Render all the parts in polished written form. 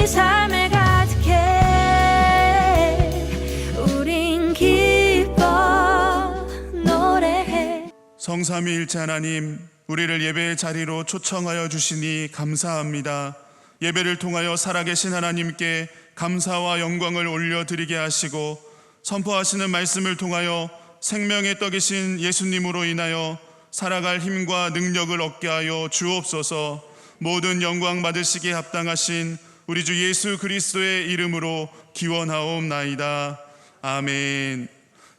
이 삶에 가득해. 우린 기뻐 노래해. 성삼위일체 하나님, 우리를 예배의 자리로 초청하여 주시니 감사합니다. 예배를 통하여 살아계신 하나님께 감사와 영광을 올려드리게 하시고, 선포하시는 말씀을 통하여 생명의 떡이신 예수님으로 인하여 살아갈 힘과 능력을 얻게 하여 주옵소서. 모든 영광 받으시기에 합당하신 우리 주 예수 그리스도의 이름으로 기원하옵나이다. 아멘.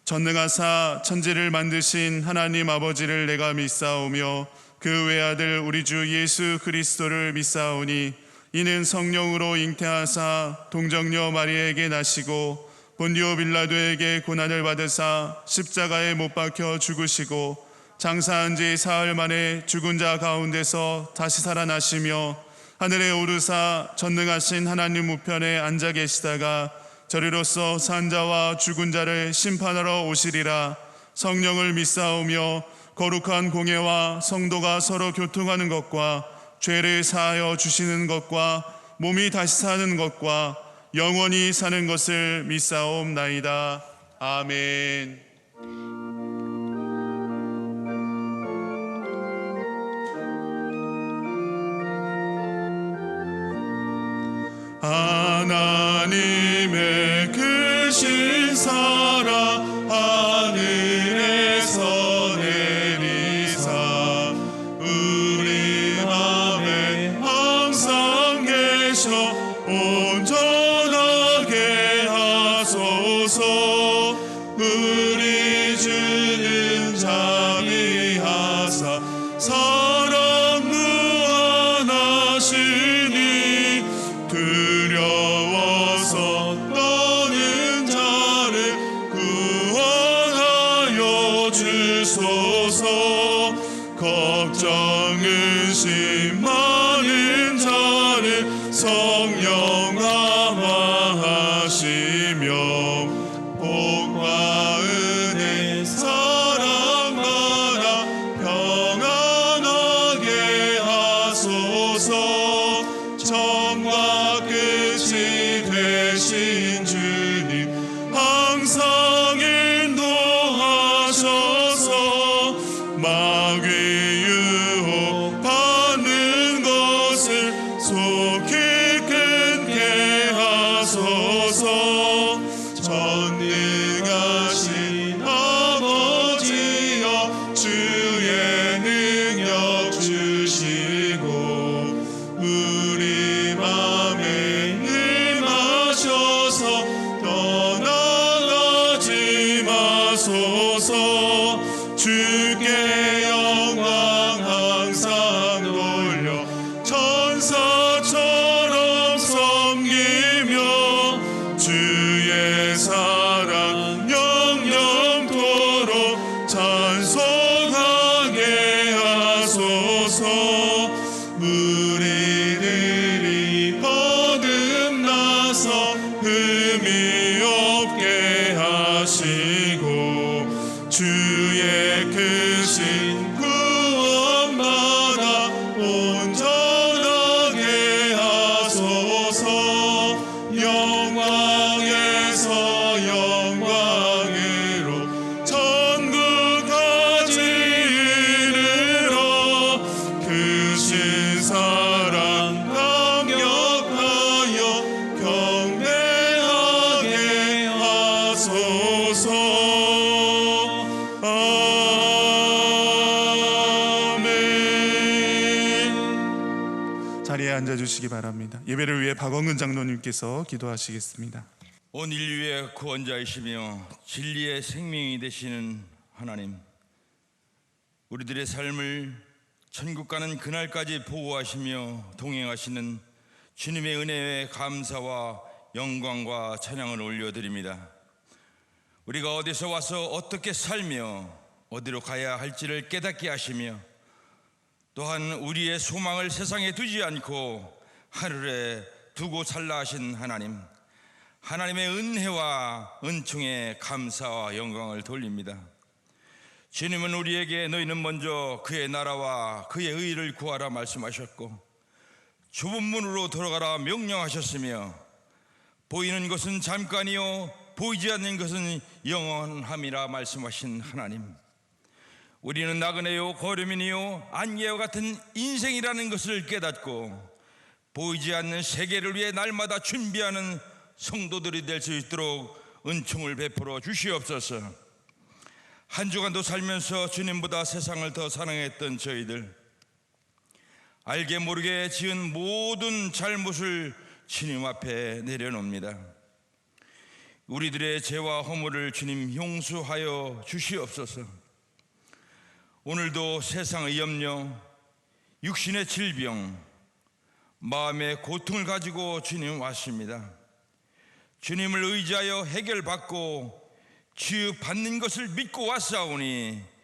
전능하사 천지를 만드신 하나님 아버지를 내가 믿사오며 그 외아들 우리 주 예수 그리스도를 믿사오니, 이는 성령으로 잉태하사 동정녀 마리아에게 나시고 본디오 빌라도에게 고난을 받으사 십자가에 못 박혀 죽으시고 장사한 지 사흘 만에 죽은 자 가운데서 다시 살아나시며 하늘에 오르사 전능하신 하나님 우편에 앉아 계시다가 저리로서 산 자와 죽은 자를 심판하러 오시리라. 성령을 믿사오며 거룩한 공예와 성도가 서로 교통하는 것과 죄를 사하여 주시는 것과 몸이 다시 사는 것과 영원히 사는 것을 믿사옵나이다. 아멘. 하나님의 크신 사랑 하늘에서 내리사 우리 맘에 항상 계셔 온전하게 하소서. 우리 주는 자비하사 사랑 무한하시니 두려워서 떠는 자를 구원하여 주소서. 걱정 의심 많은 자를 성령 감화하시며 복과 은혜 사랑 나라 평안하게 하소서. 처음과 끝이 되신 주님 항상 인도하셔서 마귀 유혹 받는 것을 속히 끊게 하소서. 전능하신 아버지여 주의 능력 주시고 우리 맘에 임하셔서 떠나가지 마소서. 주께 영광 항상 돌려 천사처럼 섬기며 주의 사랑 영영토록 찬송하게 하소서. 우리들이 거듭나서 흠이 없게 하시고 주의 크신 구원받아 온전하게 하소서. 영광에서 영광으로 천국까지 이르러 크신 사랑 강력하여 경배하게 하소서. 아멘. 자리에 앉아주시기 바랍니다. 예배를 위해 박원근 장로님께서 기도하시겠습니다. 온 인류의 구원자이시며 진리의 생명이 되시는 하나님, 우리들의 삶을 천국 가는 그날까지 보호하시며 동행하시는 주님의 은혜에 감사와 영광과 찬양을 올려드립니다. 우리가 어디서 와서 어떻게 살며 어디로 가야 할지를 깨닫게 하시며 또한 우리의 소망을 세상에 두지 않고 하늘에 두고 살라 하신 하나님, 하나님의 은혜와 은총에 감사와 영광을 돌립니다. 주님은 우리에게 너희는 먼저 그의 나라와 그의 의를 구하라 말씀하셨고, 좁은 문으로 들어가라 명령하셨으며 보이는 것은 잠깐이요 보이지 않는 것은 영원함이라 말씀하신 하나님, 우리는 나그네요 거류민이요 안개와 같은 인생이라는 것을 깨닫고 보이지 않는 세계를 위해 날마다 준비하는 성도들이 될 수 있도록 은총을 베풀어 주시옵소서. 한 주간도 살면서 주님보다 세상을 더 사랑했던 저희들, 알게 모르게 지은 모든 잘못을 주님 앞에 내려놓습니다. 우리들의 죄와 허물을 주님 용서하여 주시옵소서. 오늘도 세상의 염려, 육신의 질병, 마음의 고통을 가지고 주님 왔습니다. 주님을 의지하여 해결받고 치유받는 것을 믿고 왔사오니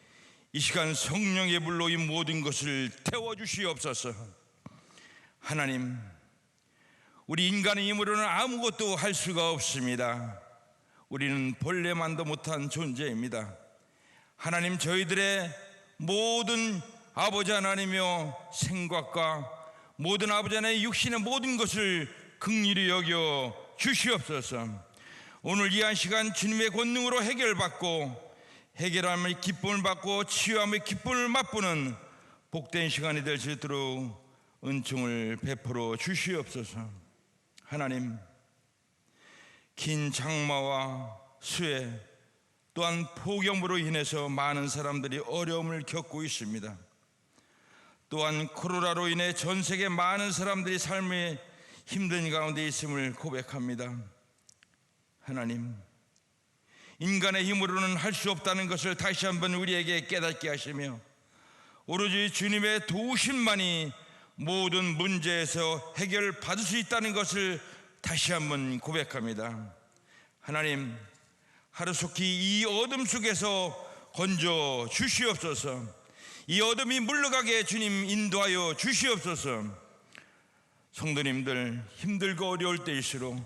이 시간 성령의 불로 이 모든 것을 태워주시옵소서. 하나님, 우리 인간의 힘으로는 아무것도 할 수가 없습니다. 우리는 벌레만도 못한 존재입니다. 하나님, 저희들의 모든 아버지 하나님이여 생각과 모든 아버지 하나님의 육신의 모든 것을 긍휼히 여겨 주시옵소서. 오늘 이 한 시간 주님의 권능으로 해결받고 해결함의 기쁨을 받고 치유함의 기쁨을 맛보는 복된 시간이 될 수 있도록 은총을 베풀어 주시옵소서. 하나님, 긴 장마와 수해 또한 폭염으로 인해서 많은 사람들이 어려움을 겪고 있습니다. 또한 코로나로 인해 전 세계 많은 사람들이 삶의 힘든 가운데 있음을 고백합니다. 하나님, 인간의 힘으로는 할 수 없다는 것을 다시 한번 우리에게 깨닫게 하시며 오로지 주님의 도우심만이 모든 문제에서 해결받을 수 있다는 것을 다시 한번 고백합니다. 하나님, 하루속히 이 어둠 속에서 건져 주시옵소서. 이 어둠이 물러가게 주님 인도하여 주시옵소서. 성도님들, 힘들고 어려울 때일수록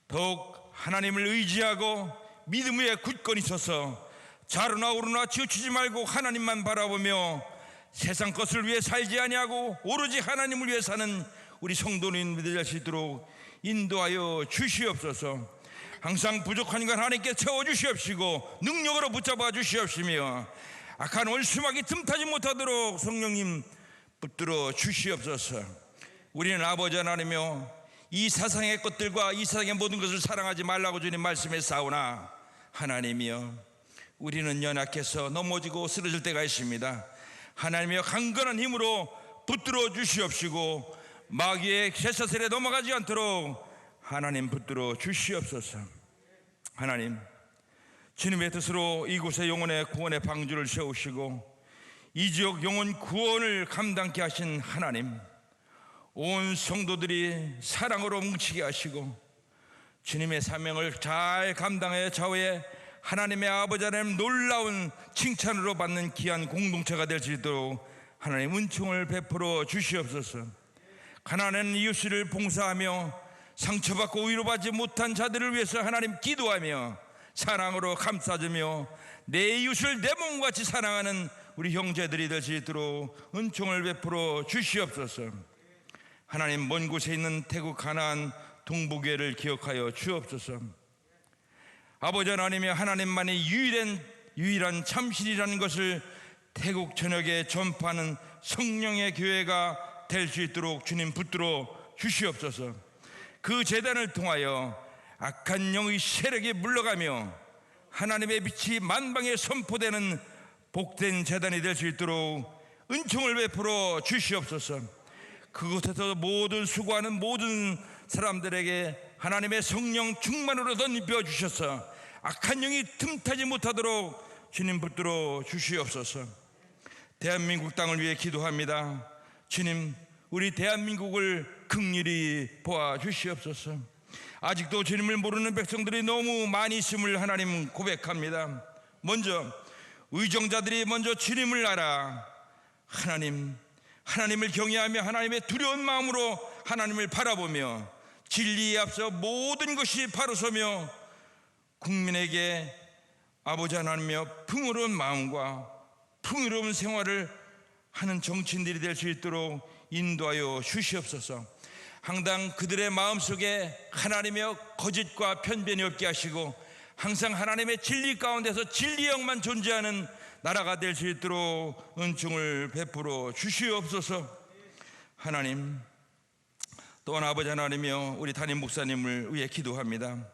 더욱 하나님을 의지하고 믿음 위에 굳건히 서서 좌로나 우로나 치우치지 말고 하나님만 바라보며 세상 것을 위해 살지 아니하고 오로지 하나님을 위해 사는 우리 성도님들 될 수 있도록 인도하여 주시옵소서. 항상 부족한 것 하나님께 채워주시옵시고 능력으로 붙잡아 주시옵시며 악한 원수막이 틈타지 못하도록 성령님 붙들어 주시옵소서. 우리는 아버지 하나님이여 이 세상의 것들과 이 세상의 모든 것을 사랑하지 말라고 주님 말씀에 싸우나 하나님이여 우리는 연약해서 넘어지고 쓰러질 때가 있습니다. 하나님이여 강건한 힘으로 붙들어 주시옵시고 마귀의 쇠사슬에 넘어가지 않도록 하나님 붙들어 주시옵소서. 하나님, 주님의 뜻으로 이곳에 영혼의 구원의 방주를 세우시고 이 지역 영혼 구원을 감당케 하신 하나님, 온 성도들이 사랑으로 뭉치게 하시고 주님의 사명을 잘 감당해 좌우에 하나님의 아버지 하나님 놀라운 칭찬으로 받는 귀한 공동체가 될 수 있도록 하나님 은총을 베풀어 주시옵소서. 가난한 이웃을 봉사하며 상처받고 위로받지 못한 자들을 위해서 하나님 기도하며 사랑으로 감싸주며 내 이웃을 내 몸같이 사랑하는 우리 형제들이 될 수 있도록 은총을 베풀어 주시옵소서. 하나님, 먼 곳에 있는 태국 가나안 동북교회를 기억하여 주옵소서. 아버지 하나님이 하나님만이 유일한 참신이라는 것을 태국 전역에 전파하는 성령의 교회가 될 수 있도록 주님 붙들어 주시옵소서. 그 제단을 통하여 악한 영의 세력이 물러가며 하나님의 빛이 만방에 선포되는 복된 제단이 될 수 있도록 은총을 베풀어 주시옵소서. 그곳에서 모든 수고하는 모든 사람들에게 하나님의 성령 충만으로 덧입혀 주셔서 악한 영이 틈타지 못하도록 주님 붙들어 주시옵소서. 대한민국 땅을 위해 기도합니다. 주님, 우리 대한민국을 긍휼히 보아 주시옵소서. 아직도 주님을 모르는 백성들이 너무 많이 있음을 하나님 고백합니다. 먼저 의정자들이 먼저 주님을 알아 하나님을 경외하며 하나님의 두려운 마음으로 하나님을 바라보며 진리에 앞서 모든 것이 바로 서며 국민에게 아버지 하나님이여 풍요로운 마음과 풍요로운 생활을 하는 정치인들이 될 수 있도록 인도하여 주시옵소서. 항상 그들의 마음속에 하나님의 거짓과 편견이 없게 하시고 항상 하나님의 진리 가운데서 진리의 영만 존재하는 나라가 될 수 있도록 은총을 베풀어 주시옵소서. 하나님, 또한 아버지 하나님이여, 우리 담임 목사님을 위해 기도합니다.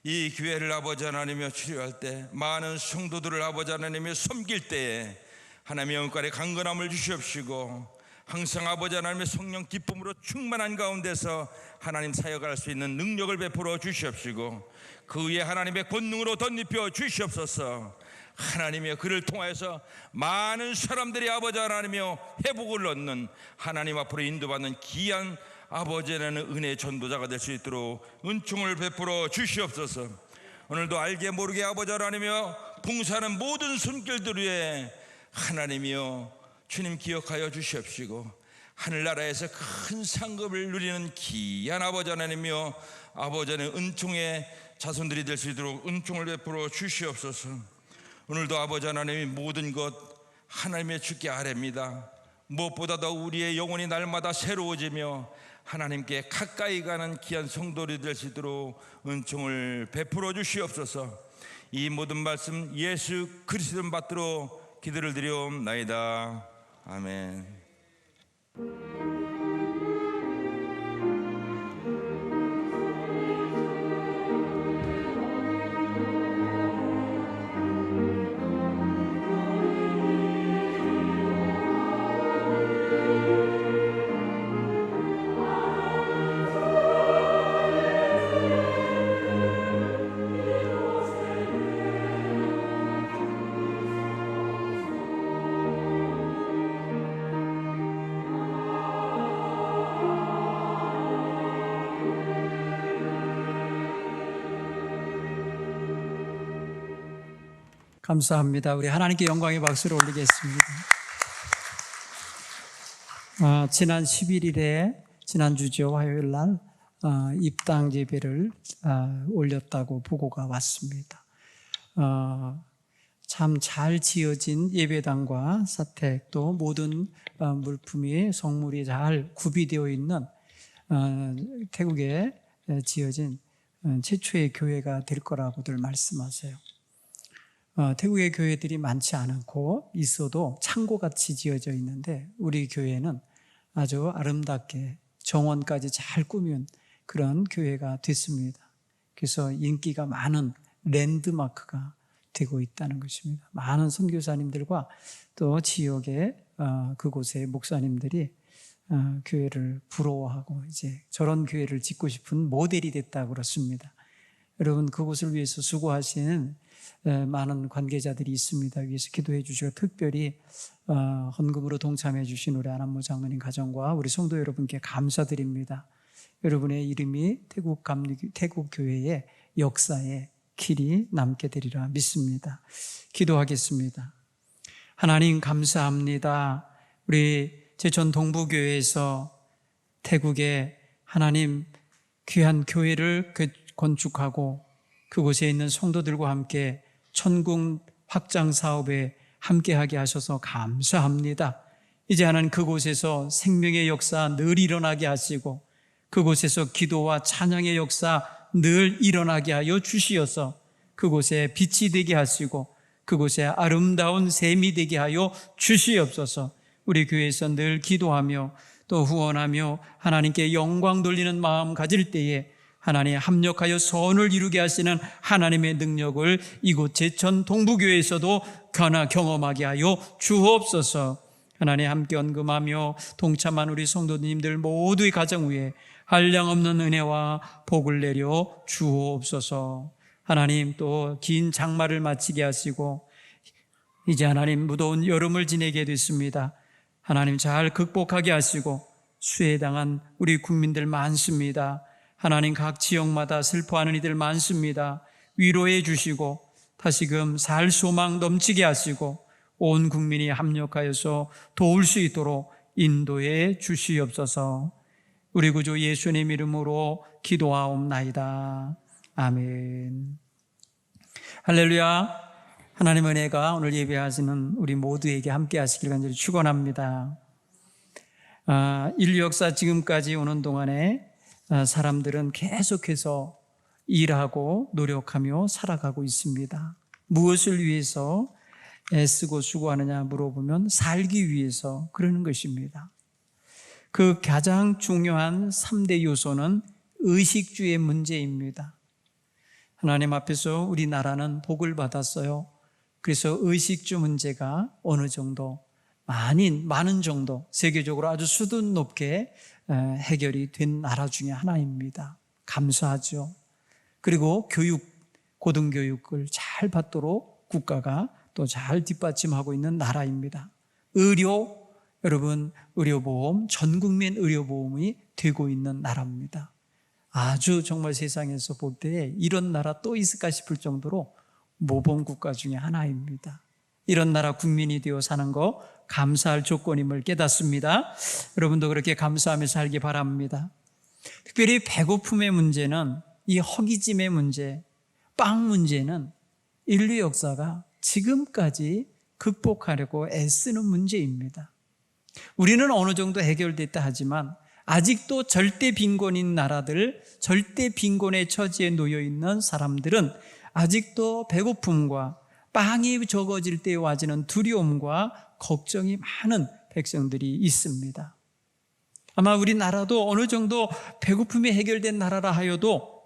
이 교회를 아버지 하나님이여 치료할 때, 많은 성도들을 아버지 하나님이여 섬길 때에 하나님의 영광의 강건함을 주시옵시고, 항상 아버지 하나님의 성령 기쁨으로 충만한 가운데서 하나님 사역할 수 있는 능력을 베풀어 주시옵시고, 그 위에 하나님의 권능으로 덧입혀 주시옵소서. 하나님이여, 그를 통하여서 많은 사람들이 아버지 하나님이여 회복을 얻는, 하나님 앞으로 인도받는 귀한 아버지라는 은혜의 전도자가 될 수 있도록 은총을 베풀어 주시옵소서. 오늘도 알게 모르게 아버지 하나님이여 봉사하는 모든 손길들 위에 하나님이여 주님 기억하여 주시옵시고, 하늘나라에서 큰 상급을 누리는 귀한 아버지 하나님이여 아버지 하나님 은총의 자손들이 될 수 있도록 은총을 베풀어 주시옵소서. 오늘도 아버지 하나님이 모든 것 하나님의 주께 아뢰입니다. 무엇보다도 우리의 영혼이 날마다 새로워지며 하나님께 가까이 가는 귀한 성도들이 될 수 있도록 은총을 베풀어 주시옵소서. 이 모든 말씀 예수 그리스도 받들어 기도를 드리옵나이다. 아멘. 감사합니다. 우리 하나님께 영광의 박수를 올리겠습니다. 지난 11일에 지난주죠, 화요일 날 입당 예배를 올렸다고 보고가 왔습니다. 참 잘 지어진 예배당과 사택, 또 모든 물품이 성물이 잘 구비되어 있는 태국에 지어진 최초의 교회가 될 거라고들 말씀하세요. 태국의 교회들이 많지 않고 있어도 창고같이 지어져 있는데, 우리 교회는 아주 아름답게 정원까지 잘 꾸민 그런 교회가 됐습니다. 그래서 인기가 많은 랜드마크가 되고 있다는 것입니다. 많은 선교사님들과 또 지역의 그곳의 목사님들이 교회를 부러워하고 이제 저런 교회를 짓고 싶은 모델이 됐다고 그렇습니다. 여러분, 그곳을 위해서 수고하시는 많은 관계자들이 있습니다. 위해서 기도해 주시고, 특별히 헌금으로 동참해 주신 우리 안한모 장로님 가정과 우리 성도 여러분께 감사드립니다. 여러분의 이름이 태국 교회의 역사에 길이 남게 되리라 믿습니다. 기도하겠습니다. 하나님 감사합니다. 우리 제천 동부교회에서 태국에 하나님 귀한 교회를 건축하고 그곳에 있는 성도들과 함께 천국 확장 사업에 함께하게 하셔서 감사합니다. 이제 하나님 그곳에서 생명의 역사 늘 일어나게 하시고, 그곳에서 기도와 찬양의 역사 늘 일어나게 하여 주시어서 그곳에 빛이 되게 하시고 그곳에 아름다운 샘이 되게 하여 주시옵소서. 우리 교회에서 늘 기도하며 또 후원하며 하나님께 영광 돌리는 마음 가질 때에 하나님 합력하여 선을 이루게 하시는 하나님의 능력을 이곳 제천 동부교회에서도 경험하게 하여 주옵소서. 하나님 함께 언금하며 동참한 우리 성도님들 모두의 가정 위에 한량없는 은혜와 복을 내려 주옵소서. 하나님 또 긴 장마를 마치게 하시고 이제 하나님 무더운 여름을 지내게 됐습니다. 하나님 잘 극복하게 하시고, 수해당한 우리 국민들 많습니다. 하나님 각 지역마다 슬퍼하는 이들 많습니다. 위로해 주시고 다시금 살 소망 넘치게 하시고 온 국민이 합력하여서 도울 수 있도록 인도해 주시옵소서. 우리 구주 예수님 이름으로 기도하옵나이다. 아멘. 할렐루야. 하나님의 은혜가 오늘 예배하시는 우리 모두에게 함께 하시길 간절히 축원합니다. 인류 역사 지금까지 오는 동안에 사람들은 계속해서 일하고 노력하며 살아가고 있습니다. 무엇을 위해서 애쓰고 수고하느냐 물어보면 살기 위해서 그러는 것입니다. 그 가장 중요한 3대 요소는 의식주의 문제입니다. 하나님 앞에서 우리나라는 복을 받았어요. 그래서 의식주 문제가 어느 정도, 많은 정도, 세계적으로 아주 수준 높게 해결이 된 나라 중에 하나입니다. 감사하죠. 그리고 고등교육을 잘 받도록 국가가 또 잘 뒷받침하고 있는 나라입니다. 의료, 여러분 의료보험, 전국민 의료보험이 되고 있는 나라입니다. 아주 정말 세상에서 볼 때 이런 나라 또 있을까 싶을 정도로 모범 국가 중에 하나입니다. 이런 나라 국민이 되어 사는 거 감사할 조건임을 깨닫습니다. 여러분도 그렇게 감사하며 살기 바랍니다. 특별히 배고픔의 문제는, 이 허기짐의 문제, 빵 문제는 인류 역사가 지금까지 극복하려고 애쓰는 문제입니다. 우리는 어느 정도 해결됐다 하지만 아직도 절대 빈곤인 나라들, 절대 빈곤의 처지에 놓여 있는 사람들은 아직도 배고픔과 빵이 적어질 때에 와지는 두려움과 걱정이 많은 백성들이 있습니다. 아마 우리나라도 어느 정도 배고픔이 해결된 나라라 하여도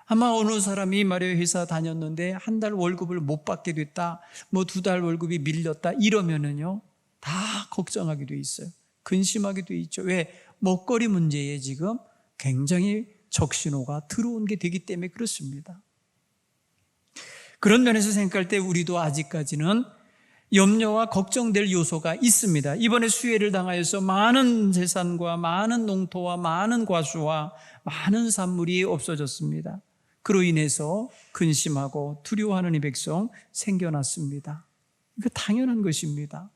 아마 어느 사람이 말이에요, 회사 다녔는데 한 달 월급을 못 받게 됐다, 뭐 2달 월급이 밀렸다 이러면은요 다 걱정하게 돼 있어요. 근심하게 돼 있죠. 왜? 먹거리 문제에 지금 굉장히 적신호가 들어온 게 되기 때문에 그렇습니다. 그런 면에서 생각할 때 우리도 아직까지는 염려와 걱정될 요소가 있습니다. 이번에 수해를 당하여서 많은 재산과 많은 농토와 많은 과수와 많은 산물이 없어졌습니다. 그로 인해서 근심하고 두려워하는 이 백성 생겨났습니다. 이거 당연한 것입니다.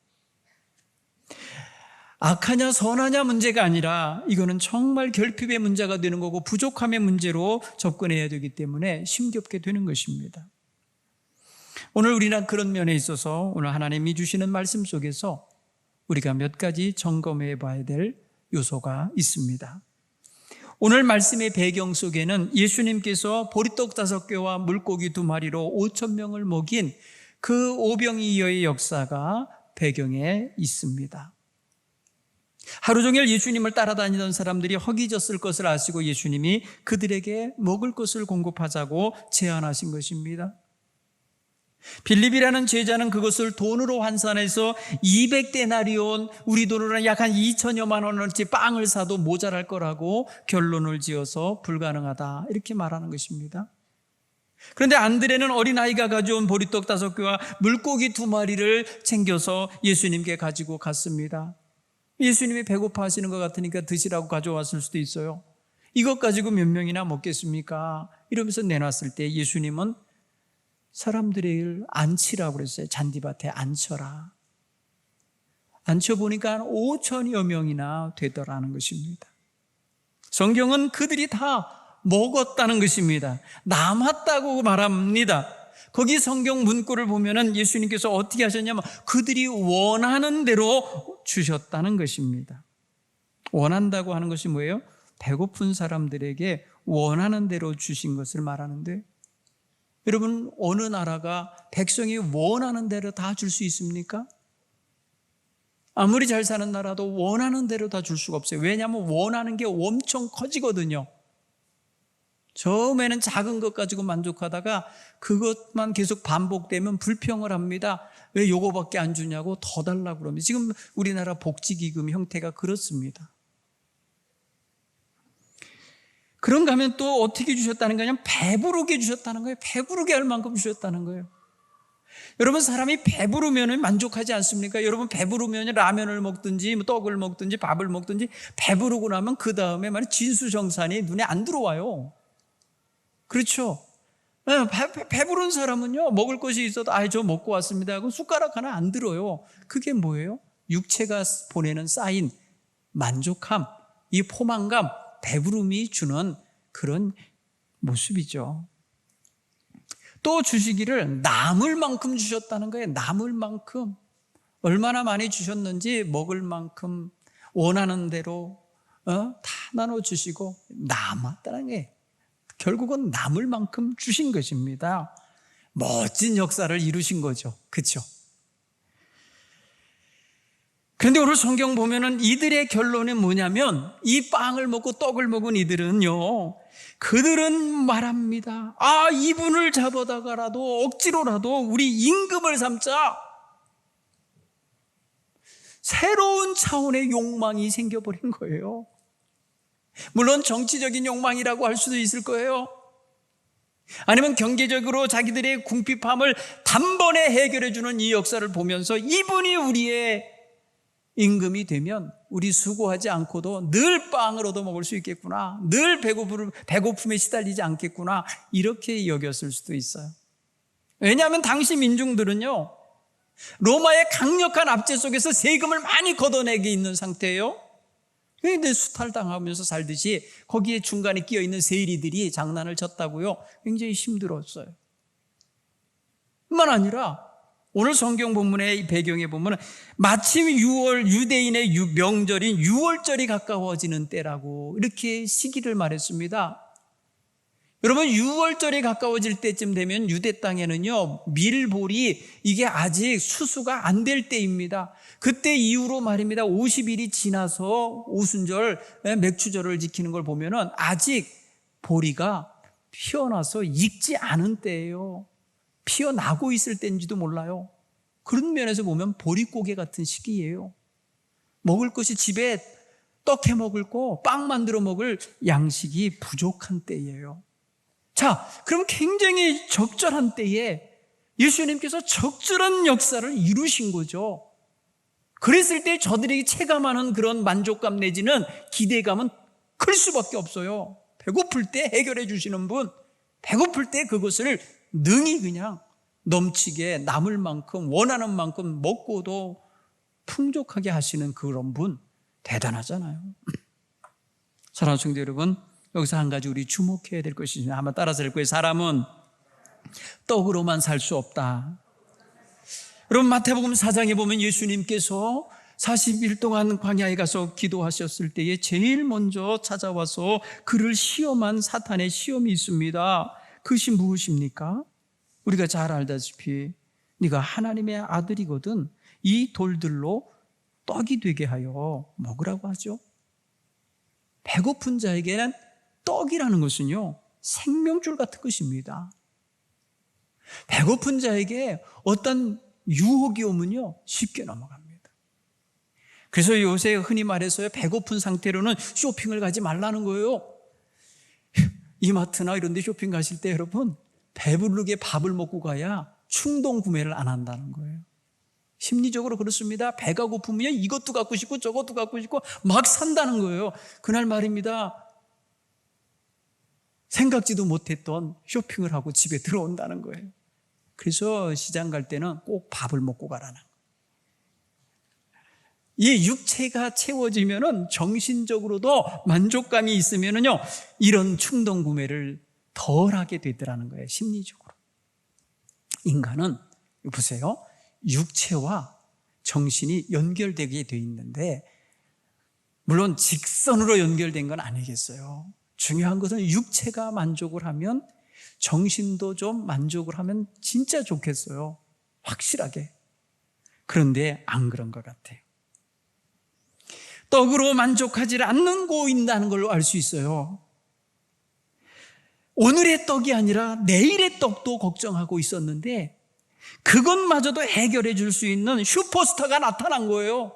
악하냐 선하냐 문제가 아니라 이거는 정말 결핍의 문제가 되는 거고 부족함의 문제로 접근해야 되기 때문에 힘겹게 되는 것입니다. 오늘 우리는 그런 면에 있어서 오늘 하나님이 주시는 말씀 속에서 우리가 몇 가지 점검해 봐야 될 요소가 있습니다. 오늘 말씀의 배경 속에는 예수님께서 보리떡 5개와 물고기 2마리로 5,000명을 먹인 그 오병이어의 역사가 배경에 있습니다. 하루 종일 예수님을 따라다니던 사람들이 허기졌을 것을 아시고 예수님이 그들에게 먹을 것을 공급하자고 제안하신 것입니다. 빌립이라는 제자는 그것을 돈으로 환산해서 200데나리온, 우리 돈으로는 약 한 2천여만 원어치 빵을 사도 모자랄 거라고 결론을 지어서 불가능하다 이렇게 말하는 것입니다. 그런데 안드레는 어린아이가 가져온 보리떡 5개와 물고기 2마리를 챙겨서 예수님께 가지고 갔습니다. 예수님이 배고파 하시는 것 같으니까 드시라고 가져왔을 수도 있어요. 이것 가지고 몇 명이나 먹겠습니까? 이러면서 내놨을 때 예수님은 사람들을 앉히라고 그랬어요. 잔디밭에 앉혀라. 앉혀보니까 한 5천여 명이나 되더라는 것입니다. 성경은 그들이 다 먹었다는 것입니다. 남았다고 말합니다. 거기 성경 문구를 보면은 예수님께서 어떻게 하셨냐면 그들이 원하는 대로 주셨다는 것입니다. 원한다고 하는 것이 뭐예요? 배고픈 사람들에게 원하는 대로 주신 것을 말하는데, 여러분 어느 나라가 백성이 원하는 대로 다 줄 수 있습니까? 아무리 잘 사는 나라도 원하는 대로 다 줄 수가 없어요. 왜냐하면 원하는 게 엄청 커지거든요. 처음에는 작은 것 가지고 만족하다가 그것만 계속 반복되면 불평을 합니다. 왜 요거밖에 안 주냐고 더 달라고 그럽니다. 지금 우리나라 복지기금 형태가 그렇습니다. 그런가 하면 또 어떻게 주셨다는 거냐면 배부르게 주셨다는 거예요. 배부르게 할 만큼 주셨다는 거예요. 여러분 사람이 배부르면 만족하지 않습니까? 여러분 배부르면 라면을 먹든지 떡을 먹든지 밥을 먹든지 배부르고 나면 그 다음에 진수정산이 눈에 안 들어와요. 그렇죠? 배부른 사람은요 먹을 것이 있어도 저 먹고 왔습니다 하고 숟가락 하나 안 들어요. 그게 뭐예요? 육체가 보내는 쌓인 만족함, 이 포만감, 배부름이 주는 그런 모습이죠. 또 주시기를 남을 만큼 주셨다는 거예요. 남을 만큼. 얼마나 많이 주셨는지 먹을 만큼 원하는 대로 다 나눠주시고 남았다는 게 결국은 남을 만큼 주신 것입니다. 멋진 역사를 이루신 거죠. 그렇죠? 그런데 오늘 성경 보면은 이들의 결론은 뭐냐면 이 빵을 먹고 떡을 먹은 이들은요, 그들은 말합니다. 아, 이분을 잡아다가라도 억지로라도 우리 임금을 삼자. 새로운 차원의 욕망이 생겨버린 거예요. 물론 정치적인 욕망이라고 할 수도 있을 거예요. 아니면 경제적으로 자기들의 궁핍함을 단번에 해결해주는 이 역사를 보면서 이분이 우리의 임금이 되면 우리 수고하지 않고도 늘 빵을 얻어먹을 수 있겠구나, 늘 배고픔에 시달리지 않겠구나, 이렇게 여겼을 수도 있어요. 왜냐하면 당시 민중들은요, 로마의 강력한 압제 속에서 세금을 많이 걷어내게 있는 상태예요. 근데 수탈당하면서 살듯이 거기에 중간에 끼어있는 세리들이 장난을 쳤다고요, 굉장히 힘들었어요. 뿐만 아니라 오늘 성경 본문의 배경에 보면 마침 유대인의 명절인 유월절이 가까워지는 때라고 이렇게 시기를 말했습니다. 여러분, 유월절이 가까워질 때쯤 되면 유대 땅에는요, 밀볼이 이게 아직 수수가 안 될 때입니다. 그때 이후로 말입니다, 50일이 지나서 오순절, 맥추절을 지키는 걸 보면은 아직 보리가 피어나서 익지 않은 때예요. 피어나고 있을 때인지도 몰라요. 그런 면에서 보면 보릿고개 같은 시기예요. 먹을 것이 집에 떡 해 먹을 거, 빵 만들어 먹을 양식이 부족한 때예요. 자, 그럼 굉장히 적절한 때에 예수님께서 적절한 역사를 이루신 거죠. 그랬을 때 저들이 체감하는 그런 만족감 내지는 기대감은 클 수밖에 없어요. 배고플 때 해결해 주시는 분, 배고플 때 그것을 능히 그냥 넘치게 남을 만큼 원하는 만큼 먹고도 풍족하게 하시는 그런 분, 대단하잖아요. 사랑하는 성도 여러분, 여기서 한 가지 우리 주목해야 될 것이 있습니다. 한번 따라서 할 거예요. 사람은 떡으로만 살 수 없다. 여러분, 마태복음 4장에 보면 예수님께서 40일 동안 광야에 가서 기도하셨을 때에 제일 먼저 찾아와서 그를 시험한 사탄의 시험이 있습니다. 그것이 무엇입니까? 우리가 잘 알다시피 네가 하나님의 아들이거든 이 돌들로 떡이 되게 하여 먹으라고 하죠. 배고픈 자에게는 떡이라는 것은요, 생명줄 같은 것입니다. 배고픈 자에게 어떤 유혹이 오면요, 쉽게 넘어갑니다. 그래서 요새 흔히 말해서 배고픈 상태로는 쇼핑을 가지 말라는 거예요. 이마트나 이런 데 쇼핑 가실 때 여러분, 배부르게 밥을 먹고 가야 충동 구매를 안 한다는 거예요. 심리적으로 그렇습니다. 배가 고프면 이것도 갖고 싶고 저것도 갖고 싶고 막 산다는 거예요. 그날 말입니다, 생각지도 못했던 쇼핑을 하고 집에 들어온다는 거예요. 그래서 시장 갈 때는 꼭 밥을 먹고 가라는 거예요. 이 육체가 채워지면은 정신적으로도 만족감이 있으면은요, 이런 충동 구매를 덜 하게 되더라는 거예요. 심리적으로. 인간은 보세요, 육체와 정신이 연결되게 돼 있는데 물론 직선으로 연결된 건 아니겠어요. 중요한 것은 육체가 만족을 하면 정신도 좀 만족을 하면 진짜 좋겠어요. 확실하게. 그런데 안 그런 것 같아요. 떡으로 만족하지 않고 있다는 걸 알 수 있어요. 오늘의 떡이 아니라 내일의 떡도 걱정하고 있었는데 그것마저도 해결해 줄 수 있는 슈퍼스타가 나타난 거예요.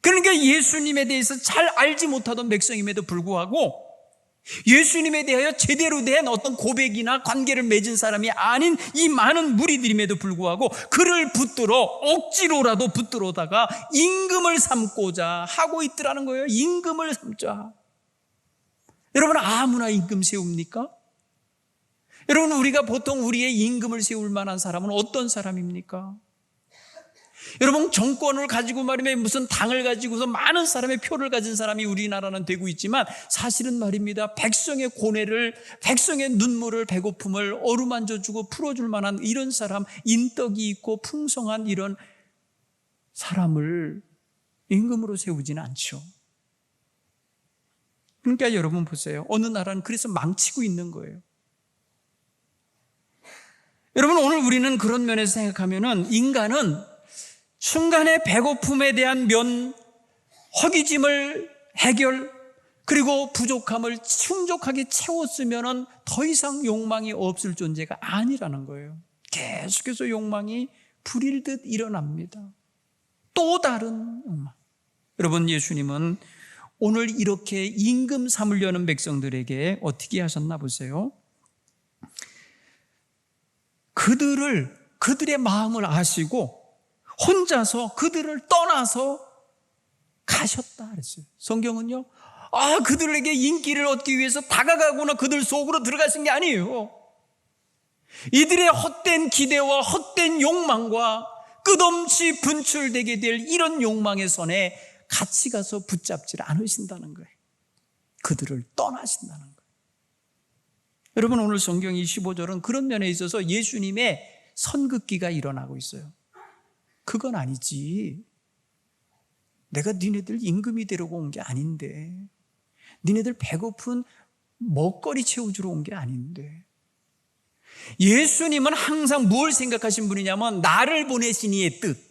그러니까 예수님에 대해서 잘 알지 못하던 백성임에도 불구하고 예수님에 대하여 제대로 된 어떤 고백이나 관계를 맺은 사람이 아닌 이 많은 무리들임에도 불구하고 그를 붙들어 억지로라도 붙들어다가 임금을 삼고자 하고 있더라는 거예요. 임금을 삼자. 여러분, 아무나 임금 세웁니까? 여러분, 우리가 보통 우리의 임금을 세울 만한 사람은 어떤 사람입니까? 여러분, 정권을 가지고 말이면 무슨 당을 가지고서 많은 사람의 표를 가진 사람이 우리나라는 되고 있지만 사실은 말입니다, 백성의 고뇌를, 백성의 눈물을, 배고픔을 어루만져주고 풀어줄 만한 이런 사람, 인덕이 있고 풍성한 이런 사람을 임금으로 세우지는 않죠. 그러니까 여러분 보세요. 어느 나라는 그래서 망치고 있는 거예요. 여러분, 오늘 우리는 그런 면에서 생각하면은 인간은 순간의 배고픔에 대한 허기짐을 해결, 그리고 부족함을 충족하게 채웠으면은 더 이상 욕망이 없을 존재가 아니라는 거예요. 계속해서 욕망이 불일듯 일어납니다. 또 다른 욕망. 여러분, 예수님은 오늘 이렇게 임금 삼으려는 백성들에게 어떻게 하셨나 보세요. 그들의 마음을 아시고 혼자서 그들을 떠나서 가셨다 그랬어요. 성경은요, 그들에게 인기를 얻기 위해서 다가가거나 그들 속으로 들어가신 게 아니에요. 이들의 헛된 기대와 헛된 욕망과 끝없이 분출되게 될 이런 욕망의 선에 같이 가서 붙잡질 않으신다는 거예요. 그들을 떠나신다는 거예요. 여러분, 오늘 성경 25절은 그런 면에 있어서 예수님의 선긋기가 일어나고 있어요. 그건 아니지. 내가 니네들 임금이 되려고 온 게 아닌데, 니네들 배고픈 먹거리 채워주러 온 게 아닌데. 예수님은 항상 뭘 생각하신 분이냐면 나를 보내신 이의 뜻,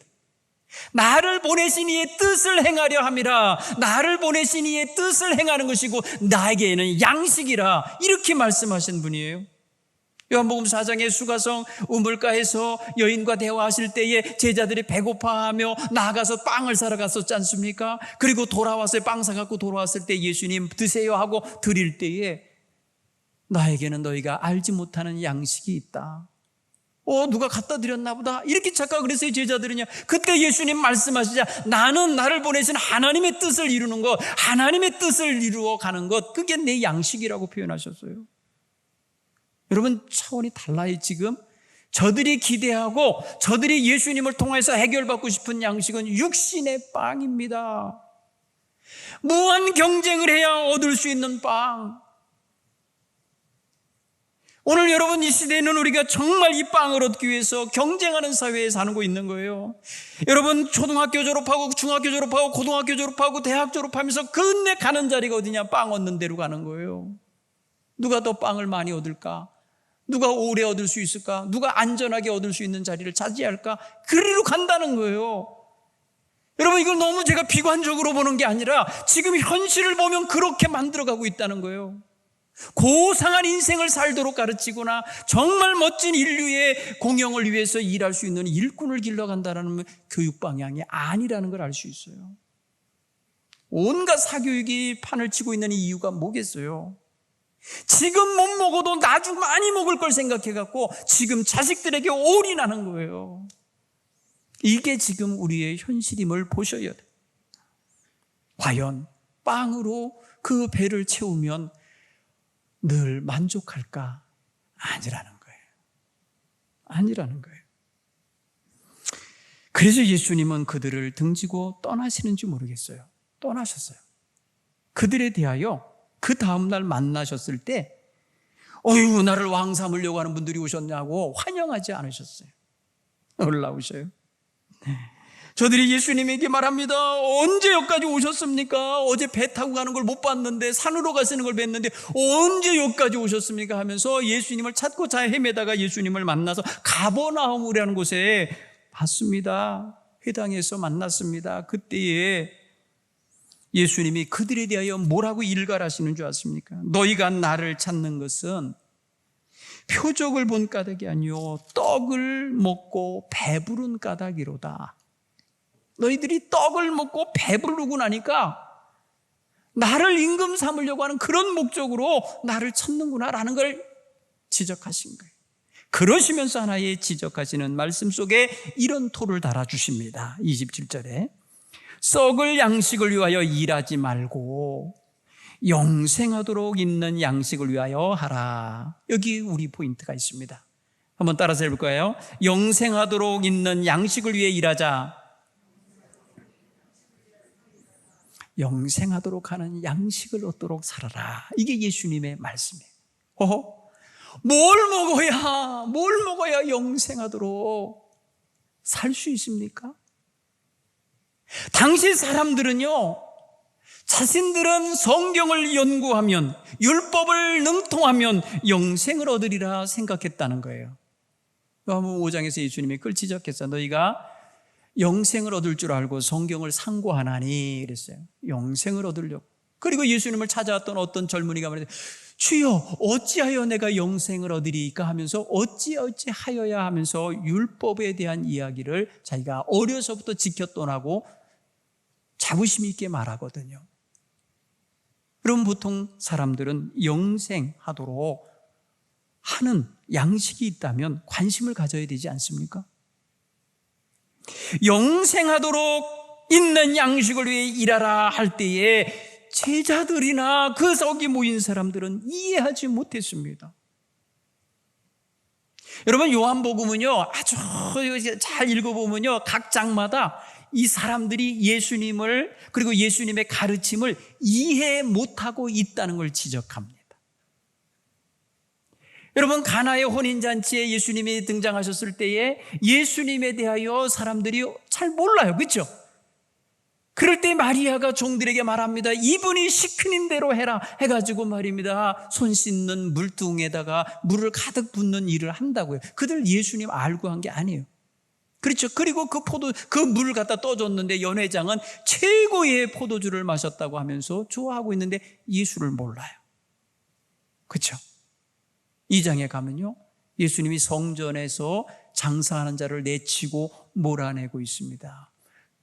나를 보내신 이의 뜻을 행하려 함이라. 나를 보내신 이의 뜻을 행하는 것이고 나에게는 양식이라, 이렇게 말씀하신 분이에요. 요한복음 4장의 수가성 우물가에서 여인과 대화하실 때에 제자들이 배고파하며 나아가서 빵을 사러 갔었지 않습니까? 그리고 돌아와서 빵 사갖고 돌아왔을 때 예수님 드세요 하고 드릴 때에 나에게는 너희가 알지 못하는 양식이 있다. 누가 갖다 드렸나 보다, 이렇게 착각을 했어요, 제자들은요. 그때 예수님 말씀하시자, 나는 나를 보내신 하나님의 뜻을 이루는 것, 하나님의 뜻을 이루어 가는 것, 그게 내 양식이라고 표현하셨어요. 여러분, 차원이 달라요. 지금 저들이 기대하고 저들이 예수님을 통해서 해결받고 싶은 양식은 육신의 빵입니다. 무한 경쟁을 해야 얻을 수 있는 빵. 오늘 여러분, 이 시대에는 우리가 정말 이 빵을 얻기 위해서 경쟁하는 사회에 사는 있는 거예요. 여러분, 초등학교 졸업하고 중학교 졸업하고 고등학교 졸업하고 대학 졸업하면서 끝내 가는 자리가 어디냐? 빵 얻는 데로 가는 거예요. 누가 더 빵을 많이 얻을까? 누가 오래 얻을 수 있을까? 누가 안전하게 얻을 수 있는 자리를 차지할까? 그리로 간다는 거예요. 여러분, 이걸 너무 제가 비관적으로 보는 게 아니라 지금 현실을 보면 그렇게 만들어가고 있다는 거예요. 고상한 인생을 살도록 가르치거나 정말 멋진 인류의 공영을 위해서 일할 수 있는 일꾼을 길러간다는 교육 방향이 아니라는 걸 알 수 있어요. 온갖 사교육이 판을 치고 있는 이유가 뭐겠어요? 지금 못 먹어도 나중 많이 먹을 걸 생각해갖고 지금 자식들에게 올인하는 거예요. 이게 지금 우리의 현실임을 보셔야 돼요. 과연 빵으로 그 배를 채우면 늘 만족할까? 아니라는 거예요. 아니라는 거예요. 그래서 예수님은 그들을 등지고 떠나시는지 모르겠어요. 떠나셨어요. 그들에 대하여 그 다음날 만나셨을 때 어휴, 나를 왕 삼으려고 하는 분들이 오셨냐고 환영하지 않으셨어요. 놀라우셔요. 저들이 예수님에게 말합니다. 언제 여기까지 오셨습니까? 어제 배 타고 가는 걸 못 봤는데, 산으로 가시는 걸 뵀는데 언제 여기까지 오셨습니까? 하면서 예수님을 찾고 잘 헤매다가 예수님을 만나서 가버나움이라는 곳에 봤습니다. 회당에서 만났습니다. 그때에 예수님이 그들에 대하여 뭐라고 일갈하시는 줄 아십니까? 너희가 나를 찾는 것은 표적을 본 까닭이 아니요 떡을 먹고 배부른 까닭이로다. 너희들이 떡을 먹고 배부르고 나니까 나를 임금 삼으려고 하는 그런 목적으로 나를 찾는구나라는 걸 지적하신 거예요. 그러시면서 하나의 지적하시는 말씀 속에 이런 토를 달아주십니다. 27절에 썩을 양식을 위하여 일하지 말고 영생하도록 있는 양식을 위하여 하라. 여기 우리 포인트가 있습니다. 한번 따라서 해볼까요? 영생하도록 있는 양식을 위해 일하자. 영생하도록 하는 양식을 얻도록 살아라. 이게 예수님의 말씀이에요. 뭘 먹어야 영생하도록 살 수 있습니까? 당시 사람들은요, 자신들은 성경을 연구하면, 율법을 능통하면 영생을 얻으리라 생각했다는 거예요. 요한복음 5장에서 예수님이 그걸 지적했어요. 너희가 영생을 얻을 줄 알고 성경을 상고하나니 그랬어요. 영생을 얻으려고. 그리고 예수님을 찾아왔던 어떤 젊은이가 말했어요. 주여, 어찌하여 내가 영생을 얻으리까 하면서 어찌하여야 하면서 율법에 대한 이야기를 자기가 어려서부터 지켰던 하고 자부심 있게 말하거든요. 그럼 보통 사람들은 영생하도록 하는 양식이 있다면 관심을 가져야 되지 않습니까? 영생하도록 있는 양식을 위해 일하라 할 때에 제자들이나 그 속에 모인 사람들은 이해하지 못했습니다. 여러분, 요한복음은요, 아주 잘 읽어보면요, 각 장마다 이 사람들이 예수님을, 그리고 예수님의 가르침을 이해 못하고 있다는 걸 지적합니다. 여러분, 가나의 혼인잔치에 예수님이 등장하셨을 때에 예수님에 대하여 사람들이 잘 몰라요. 그렇죠? 그럴 때 마리아가 종들에게 말합니다. 이분이 시키는 대로 해라 해가지고 말입니다, 손 씻는 물통에다가 물을 가득 붓는 일을 한다고요. 그들 예수님 알고 한 게 아니에요. 그렇죠? 그리고 그 물을 갖다 떠줬는데 연회장은 최고의 포도주를 마셨다고 하면서 좋아하고 있는데 예수를 몰라요. 그렇죠? 2장에 가면요, 예수님이 성전에서 장사하는 자를 내치고 몰아내고 있습니다.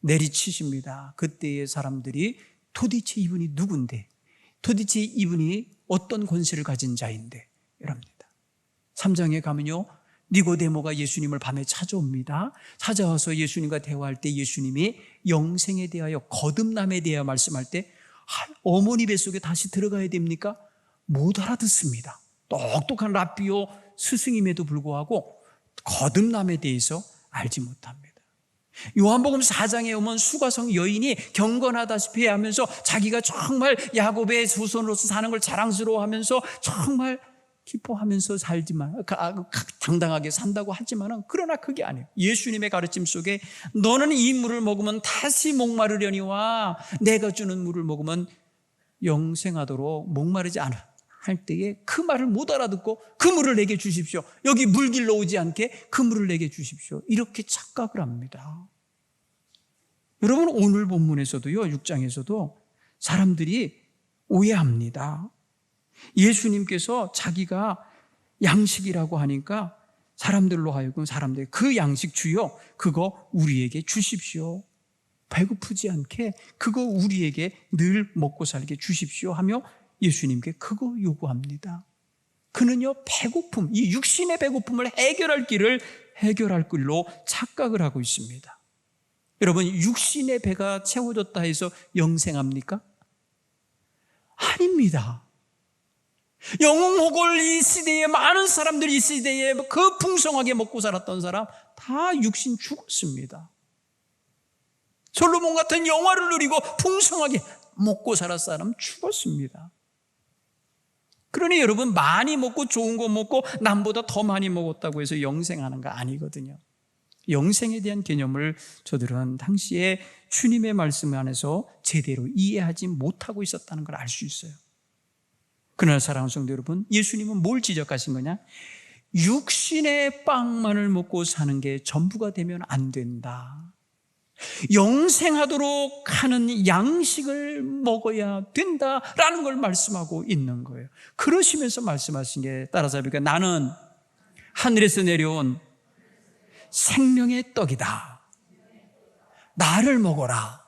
내리치십니다. 그때의 사람들이 도대체 이분이 누군데, 도대체 이분이 어떤 권세를 가진 자인데 이럽니다. 3장에 가면요, 니고데모가 예수님을 밤에 찾아옵니다. 찾아와서 예수님과 대화할 때 예수님이 영생에 대하여, 거듭남에 대하여 말씀할 때 어머니 뱃속에 다시 들어가야 됩니까? 못 알아듣습니다. 똑똑한 랍비요 스승임에도 불구하고 거듭남에 대해서 알지 못합니다. 요한복음 4장에 오면 수가성 여인이 경건하다시피 하면서 자기가 정말 야곱의 후손으로서 사는 걸 자랑스러워하면서 정말 기뻐하면서 살지만, 당당하게 산다고 하지만, 그러나 그게 아니에요. 예수님의 가르침 속에 너는 이 물을 먹으면 다시 목마르려니와 내가 주는 물을 먹으면 영생하도록 목마르지 않아 할 때에 그 말을 못 알아듣고 그 물을 내게 주십시오, 여기 물 길러 오지 않게 그 물을 내게 주십시오, 이렇게 착각을 합니다. 여러분, 오늘 본문에서도요, 6장에서도 사람들이 오해합니다. 예수님께서 자기가 양식이라고 하니까 사람들로 하여금 사람들이 그 양식 주여, 그거 우리에게 주십시오, 배고프지 않게 그거 우리에게 늘 먹고 살게 주십시오 하며 예수님께 그거 요구합니다. 그는요, 배고픔, 이 육신의 배고픔을 해결할 길로 착각을 하고 있습니다. 여러분, 육신의 배가 채워졌다 해서 영생합니까? 아닙니다. 영웅호골 이 시대에 많은 사람들이, 이 시대에 그 풍성하게 먹고 살았던 사람 다 육신 죽었습니다. 솔로몬 같은 영화를 누리고 풍성하게 먹고 살았던 사람 죽었습니다. 그러니 여러분, 많이 먹고 좋은 거 먹고 남보다 더 많이 먹었다고 해서 영생하는 거 아니거든요. 영생에 대한 개념을 저들은 당시에 주님의 말씀 안에서 제대로 이해하지 못하고 있었다는 걸 알 수 있어요. 그러나 사랑하는 성도 여러분, 예수님은 뭘 지적하신 거냐? 육신의 빵만을 먹고 사는 게 전부가 되면 안 된다. 영생하도록 하는 양식을 먹어야 된다라는 걸 말씀하고 있는 거예요. 그러시면서 말씀하신 게, 따라서 해볼까요? 나는 하늘에서 내려온 생명의 떡이다. 나를 먹어라.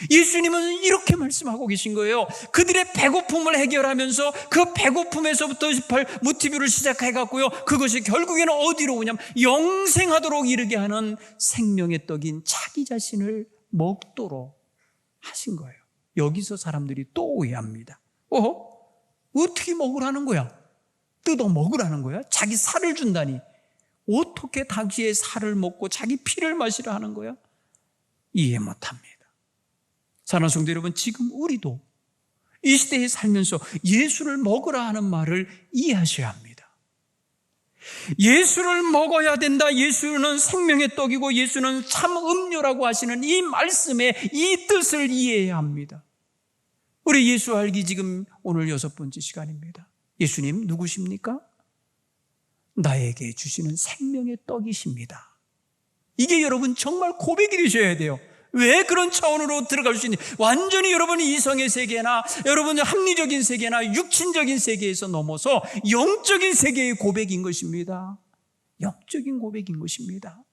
예수님은 이렇게 말씀하고 계신 거예요. 그들의 배고픔을 해결하면서 그 배고픔에서부터 모티브를 시작해갖고요, 그것이 결국에는 어디로 오냐면 영생하도록 이르게 하는 생명의 떡인 자기 자신을 먹도록 하신 거예요. 여기서 사람들이 또 오해합니다. 어떻게 먹으라는 거야? 뜯어 먹으라는 거야? 자기 살을 준다니 어떻게 자기의 살을 먹고 자기 피를 마시라 하는 거야? 이해 못합니다. 사랑하는 성도 여러분, 지금 우리도 이 시대에 살면서 예수를 먹으라 하는 말을 이해하셔야 합니다. 예수를 먹어야 된다. 예수는 생명의 떡이고 예수는 참 음료라고 하시는 이 말씀의 이 뜻을 이해해야 합니다. 우리 예수 알기 지금 오늘 6번째 시간입니다. 예수님 누구십니까? 나에게 주시는 생명의 떡이십니다. 이게 여러분 정말 고백이 되셔야 돼요. 왜 그런 차원으로 들어갈 수 있는, 완전히 여러분이 이성의 세계나 여러분의 합리적인 세계나 육신적인 세계에서 넘어서 영적인 세계의 고백인 것입니다. 영적인 고백인 것입니다.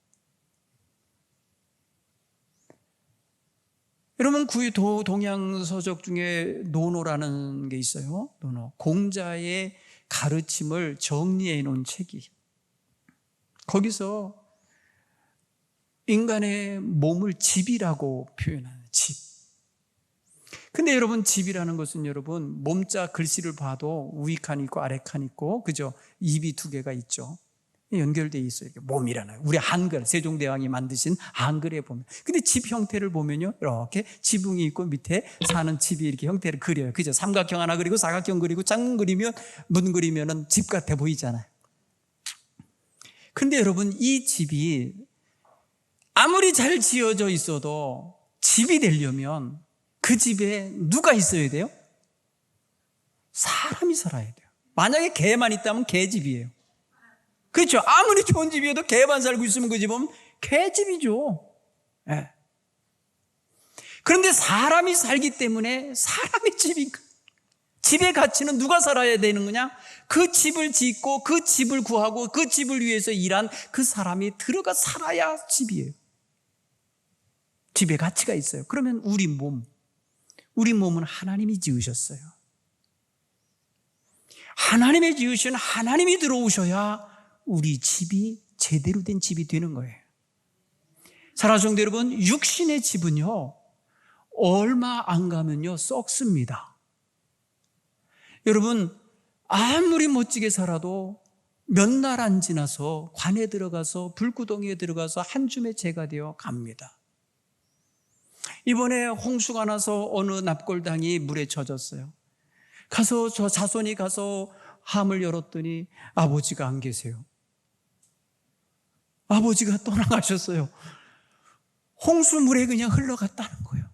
여러분, 동양서적 중에 노노라는 게 있어요. 노노. 공자의 가르침을 정리해 놓은 책이. 거기서 인간의 몸을 집이라고 표현하는 집. 근데 여러분, 집이라는 것은 여러분 몸자 글씨를 봐도 우익 칸 있고 아래 칸 있고, 그죠? 입이 2개가 있죠. 연결되어 있어요. 몸이라는, 우리 한글, 세종대왕이 만드신 한글에 보면. 근데 집 형태를 보면요, 이렇게 지붕이 있고 밑에 사는 집이 이렇게 형태를 그려요. 그죠? 삼각형 하나 그리고 사각형 그리고 짱 그리면, 문 그리면은 집 같아 보이잖아요. 근데 여러분, 이 집이 아무리 잘 지어져 있어도 집이 되려면 그 집에 누가 있어야 돼요? 사람이 살아야 돼요. 만약에 개만 있다면 개집이에요. 그렇죠? 아무리 좋은 집이어도 개만 살고 있으면 그 집은 개집이죠. 네. 그런데 사람이 살기 때문에 사람의 집의 가치는 누가 살아야 되는 거냐? 그 집을 짓고 그 집을 구하고 그 집을 위해서 일한 그 사람이 들어가 살아야 집이에요. 집에 가치가 있어요. 그러면 우리 몸은 하나님이 지으셨어요. 하나님이 지으신, 하나님이 들어오셔야 우리 집이 제대로 된 집이 되는 거예요. 사랑하는 성도 여러분, 육신의 집은요, 얼마 안 가면요 썩습니다. 여러분, 아무리 멋지게 살아도 몇 날 안 지나서 관에 들어가서 불구덩이에 들어가서 한 줌의 재가 되어 갑니다. 이번에 홍수가 나서 어느 납골당이 물에 젖었어요. 가서 저 자손이 가서 함을 열었더니 아버지가 안 계세요. 아버지가 떠나가셨어요. 홍수물에 그냥 흘러갔다는 거예요.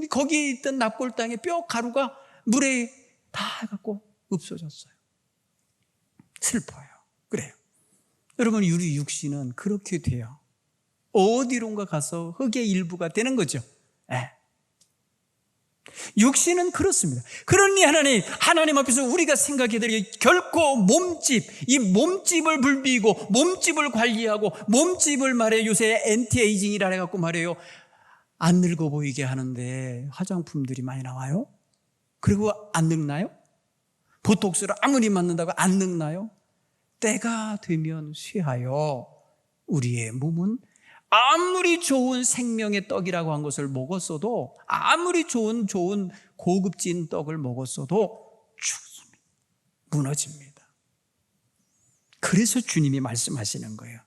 거기에 있던 납골당의 뼈 가루가 물에 다 해갖고 없어졌어요. 슬퍼요. 그래요. 여러분, 우리 육신은 그렇게 돼요. 어디론가 가서 흙의 일부가 되는 거죠. 네. 육신은 그렇습니다. 그러니 하나님 앞에서 우리가 생각해야 될 게 결코 이 몸집을 불비고 몸집을 관리하고 몸집을 말해요. 요새 엔티에이징이라 해갖고 말해요. 안 늙어 보이게 하는데 화장품들이 많이 나와요. 그리고 안 늙나요? 보톡스를 아무리 맞는다고 안 늙나요? 때가 되면 쇠하여 우리의 몸은 아무리 좋은 생명의 떡이라고 한 것을 먹었어도, 아무리 좋은 고급진 떡을 먹었어도 죽습니다. 무너집니다. 그래서 주님이 말씀하시는 거예요.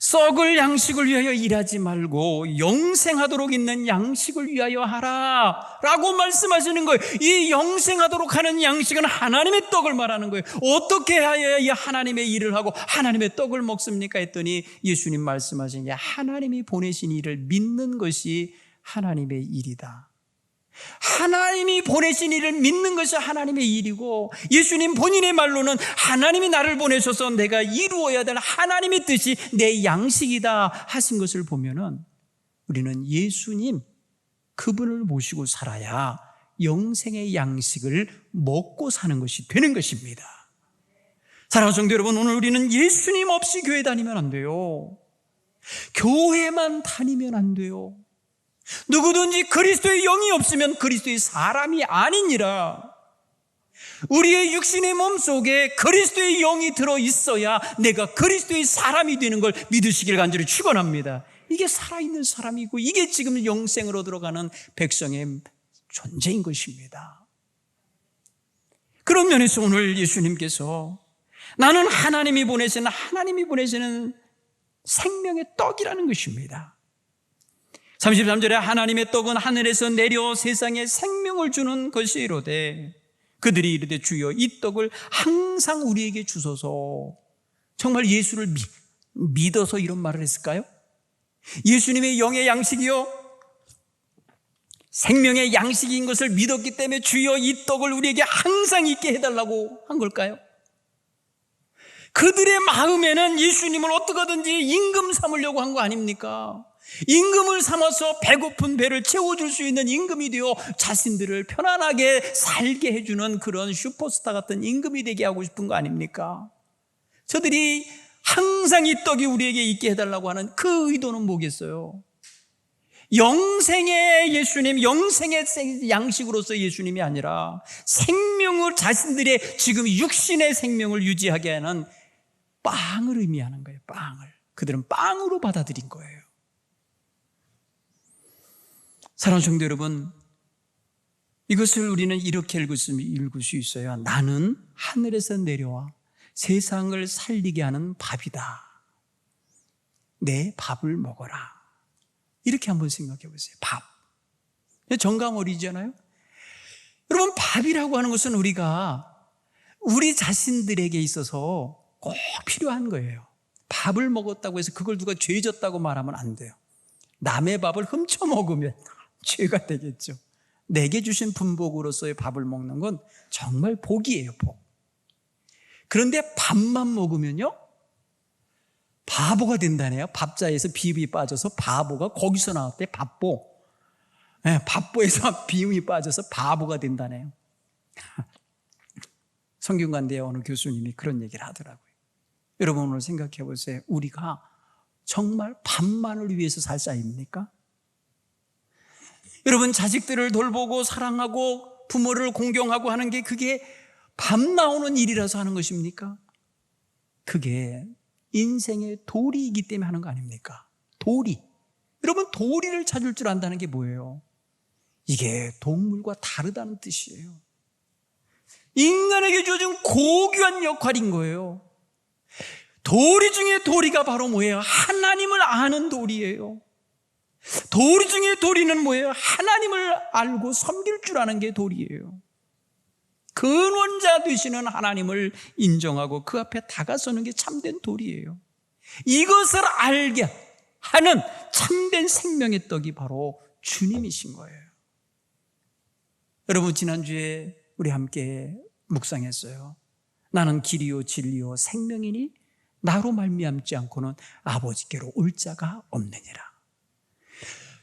썩을 양식을 위하여 일하지 말고 영생하도록 있는 양식을 위하여 하라 라고 말씀하시는 거예요. 이 영생하도록 하는 양식은 하나님의 떡을 말하는 거예요. 어떻게 하여야 이 하나님의 일을 하고 하나님의 떡을 먹습니까? 했더니 예수님 말씀하신 게 하나님이 보내신 일을 믿는 것이 하나님의 일이다. 하나님이 보내신 일을 믿는 것이 하나님의 일이고, 예수님 본인의 말로는 하나님이 나를 보내셔서 내가 이루어야 될 하나님의 뜻이 내 양식이다 하신 것을 보면은 우리는 예수님 그분을 모시고 살아야 영생의 양식을 먹고 사는 것이 되는 것입니다. 사랑하는 성도 여러분, 오늘 우리는 예수님 없이 교회 다니면 안 돼요. 교회만 다니면 안 돼요. 누구든지 그리스도의 영이 없으면 그리스도의 사람이 아니니라. 우리의 육신의 몸 속에 그리스도의 영이 들어있어야 내가 그리스도의 사람이 되는 걸 믿으시길 간절히 축원합니다. 이게 살아있는 사람이고 이게 지금 영생으로 들어가는 백성의 존재인 것입니다. 그런 면에서 오늘 예수님께서 나는 하나님이 보내시는 생명의 떡이라는 것입니다. 33절에 하나님의 떡은 하늘에서 내려 세상에 생명을 주는 것이로되 그들이 이르되 주여 이 떡을 항상 우리에게 주소서. 정말 예수를 믿어서 이런 말을 했을까요? 예수님의 영의 양식이요 생명의 양식인 것을 믿었기 때문에 주여 이 떡을 우리에게 항상 있게 해달라고 한 걸까요? 그들의 마음에는 예수님을 어떻게든지 임금 삼으려고 한 거 아닙니까? 임금을 삼아서 배고픈 배를 채워줄 수 있는 임금이 되어 자신들을 편안하게 살게 해주는 그런 슈퍼스타 같은 임금이 되게 하고 싶은 거 아닙니까? 저들이 항상 이 떡이 우리에게 있게 해달라고 하는 그 의도는 뭐겠어요? 영생의 예수님, 영생의 양식으로서 예수님이 아니라 생명을, 자신들의 지금 육신의 생명을 유지하게 하는 빵을 의미하는 거예요. 빵을. 그들은 빵으로 받아들인 거예요. 사랑하는 성도 여러분, 이것을 우리는 이렇게 읽을 수 있어요. 나는 하늘에서 내려와 세상을 살리게 하는 밥이다. 내 밥을 먹어라. 이렇게 한번 생각해 보세요. 밥. 정강어리잖아요. 여러분, 밥이라고 하는 것은 우리가 우리 자신들에게 있어서 꼭 필요한 거예요. 밥을 먹었다고 해서 그걸 누가 죄졌다고 말하면 안 돼요. 남의 밥을 훔쳐 먹으면 죄가 되겠죠. 내게 주신 분복으로서의 밥을 먹는 건 정말 복이에요, 복. 그런데 밥만 먹으면요, 바보가 된다네요. 밥자에서 비음이 빠져서 바보가 거기서 나왔대. 밥보. 네, 밥보에서 비음이 빠져서 바보가 된다네요. 성균관대의 어느 교수님이 그런 얘기를 하더라고요. 여러분, 오늘 생각해 보세요. 우리가 정말 밥만을 위해서 살 사이입니까? 여러분, 자식들을 돌보고 사랑하고 부모를 공경하고 하는 게 그게 밥 나오는 일이라서 하는 것입니까? 그게 인생의 도리이기 때문에 하는 거 아닙니까? 도리. 여러분, 도리를 찾을 줄 안다는 게 뭐예요? 이게 동물과 다르다는 뜻이에요. 인간에게 주어진 고귀한 역할인 거예요. 도리 중에 도리가 바로 뭐예요? 하나님을 아는 도리예요. 도리 중에 도리는 뭐예요? 하나님을 알고 섬길 줄 아는 게 도리예요. 근원자 되시는 하나님을 인정하고 그 앞에 다가서는 게 참된 도리예요. 이것을 알게 하는 참된 생명의 떡이 바로 주님이신 거예요. 여러분, 지난주에 우리 함께 묵상했어요. 나는 길이요 진리요 생명이니 나로 말미암지 않고는 아버지께로 올 자가 없느니라.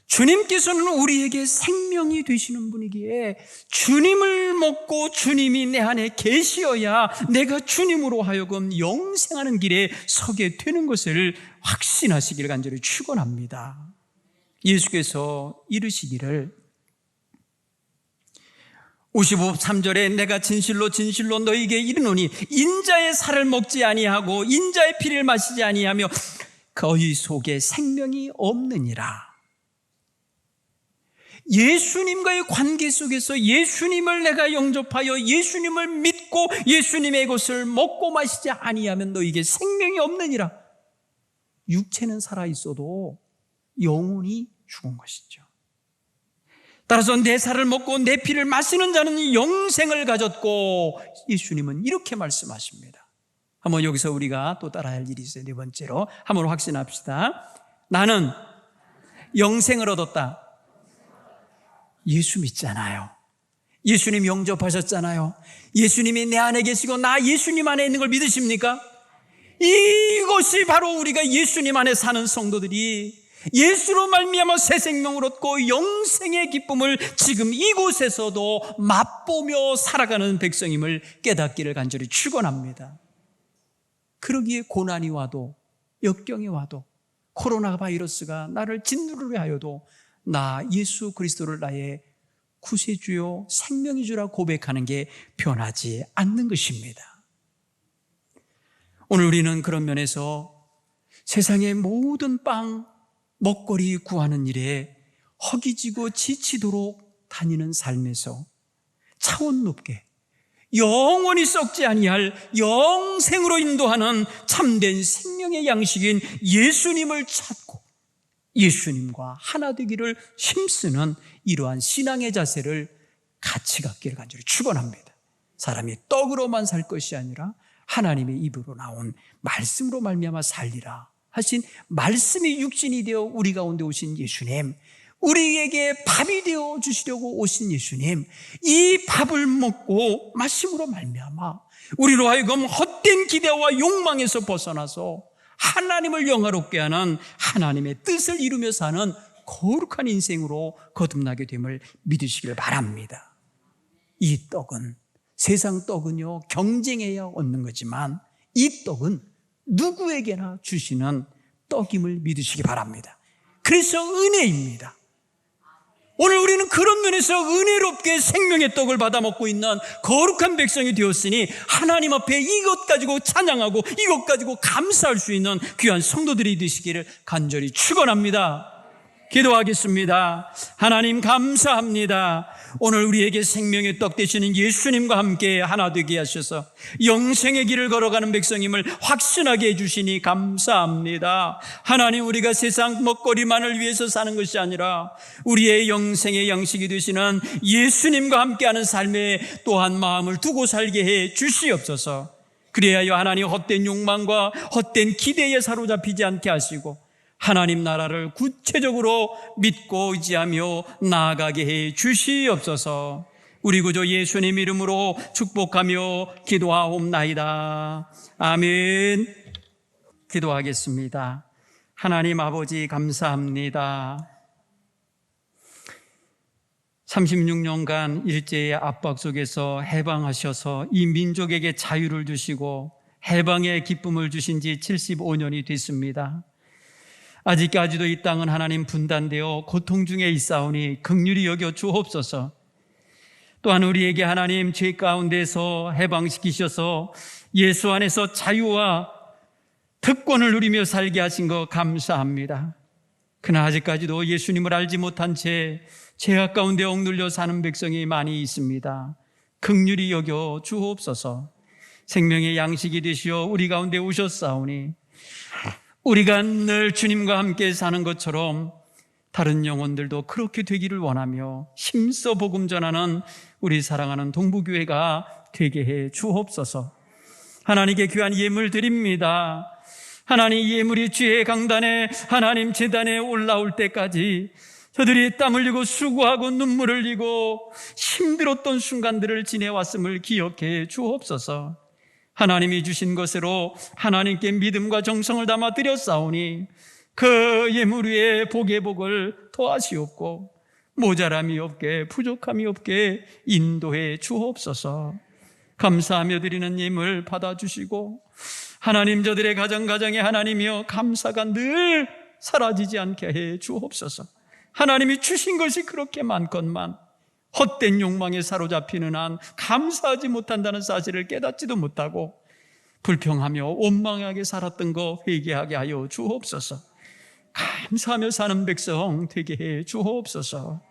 주님께서는 우리에게 생명이 되시는 분이기에 주님을 먹고 주님이 내 안에 계시어야 내가 주님으로 하여금 영생하는 길에 서게 되는 것을 확신하시길 간절히 축원합니다. 예수께서 이르시기를 55~3절에 내가 진실로 진실로 너희에게 이르노니 인자의 살을 먹지 아니하고 인자의 피를 마시지 아니하며 그의 속에 생명이 없느니라. 예수님과의 관계 속에서 예수님을 내가 영접하여 예수님을 믿고 예수님의 것을 먹고 마시지 아니하면 너희에게 생명이 없느니라. 육체는 살아있어도 영혼이 죽은 것이죠. 따라서 내 살을 먹고 내 피를 마시는 자는 영생을 가졌고, 예수님은 이렇게 말씀하십니다. 한번 여기서 우리가 또 따라야 할 일이 있어요. 네 번째로 한번 확신합시다. 나는 영생을 얻었다. 예수 믿잖아요. 예수님 영접하셨잖아요. 예수님이 내 안에 계시고 나 예수님 안에 있는 걸 믿으십니까? 이것이 바로 우리가 예수님 안에 사는 성도들이 예수로 말미암아 새 생명을 얻고 영생의 기쁨을 지금 이곳에서도 맛보며 살아가는 백성임을 깨닫기를 간절히 축원합니다. 그러기에 고난이 와도 역경이 와도 코로나 바이러스가 나를 짓누르게 하여도 나 예수 그리스도를 나의 구세주요 생명의 주라 고백하는 게 변하지 않는 것입니다. 오늘 우리는 그런 면에서 세상의 모든 빵, 먹거리 구하는 일에 허기지고 지치도록 다니는 삶에서 차원 높게 영원히 썩지 아니할 영생으로 인도하는 참된 생명의 양식인 예수님을 찾고 예수님과 하나 되기를 힘쓰는 이러한 신앙의 자세를 같이 갖기를 간절히 축원합니다. 사람이 떡으로만 살 것이 아니라 하나님의 입으로 나온 말씀으로 말미암아 살리라 하신 말씀이 육신이 되어 우리 가운데 오신 예수님, 우리에게 밥이 되어 주시려고 오신 예수님, 이 밥을 먹고 마심으로 말미암아 우리로 하여금 헛된 기대와 욕망에서 벗어나서 하나님을 영화롭게 하는 하나님의 뜻을 이루며 사는 거룩한 인생으로 거듭나게 됨을 믿으시길 바랍니다. 이 떡은, 세상 떡은요 경쟁해야 얻는 거지만 이 떡은 누구에게나 주시는 떡임을 믿으시기 바랍니다. 그래서 은혜입니다. 오늘 우리는 그런 면에서 은혜롭게 생명의 떡을 받아 먹고 있는 거룩한 백성이 되었으니 하나님 앞에 이것 가지고 찬양하고 이것 가지고 감사할 수 있는 귀한 성도들이 되시기를 간절히 축원합니다. 기도하겠습니다. 하나님 감사합니다. 오늘 우리에게 생명의 떡 되시는 예수님과 함께 하나 되게 하셔서 영생의 길을 걸어가는 백성임을 확신하게 해주시니 감사합니다. 하나님, 우리가 세상 먹거리만을 위해서 사는 것이 아니라 우리의 영생의 양식이 되시는 예수님과 함께하는 삶에 또한 마음을 두고 살게 해 주시옵소서. 그래야여 하나님 헛된 욕망과 헛된 기대에 사로잡히지 않게 하시고 하나님 나라를 구체적으로 믿고 의지하며 나아가게 해 주시옵소서. 우리 구주 예수님 이름으로 축복하며 기도하옵나이다. 아멘. 기도하겠습니다. 하나님 아버지 감사합니다. 36년간 일제의 압박 속에서 해방하셔서 이 민족에게 자유를 주시고 해방의 기쁨을 주신 지 75년이 됐습니다. 아직까지도 이 땅은 하나님 분단되어 고통 중에 있사오니 긍휼히 여겨 주옵소서. 또한 우리에게 하나님 죄 가운데서 해방시키셔서 예수 안에서 자유와 특권을 누리며 살게 하신 것 감사합니다. 그러나 아직까지도 예수님을 알지 못한 채 죄악 가운데 억눌려 사는 백성이 많이 있습니다. 긍휼히 여겨 주옵소서. 생명의 양식이 되시어 우리 가운데 오셨사오니 우리가 늘 주님과 함께 사는 것처럼 다른 영혼들도 그렇게 되기를 원하며 힘써 복음 전하는 우리 사랑하는 동부교회가 되게 해 주옵소서. 하나님께 귀한 예물 드립니다. 하나님, 이 예물이 주의 강단에 하나님 제단에 올라올 때까지 저들이 땀 흘리고 수고하고 눈물을 흘리고 힘들었던 순간들을 지내왔음을 기억해 주옵소서. 하나님이 주신 것으로 하나님께 믿음과 정성을 담아 드렸사오니 그 예물 위에 복의 복을 더하시옵고 모자람이 없게 부족함이 없게 인도해 주옵소서. 감사하며 드리는 예물 받아주시고 하나님, 저들의 가정에 하나님이여 감사가 늘 사라지지 않게 해 주옵소서. 하나님이 주신 것이 그렇게 많건만 헛된 욕망에 사로잡히는 한 감사하지 못한다는 사실을 깨닫지도 못하고 불평하며 원망하게 살았던 거 회개하게 하여 주옵소서. 감사하며 사는 백성 되게 해 주옵소서.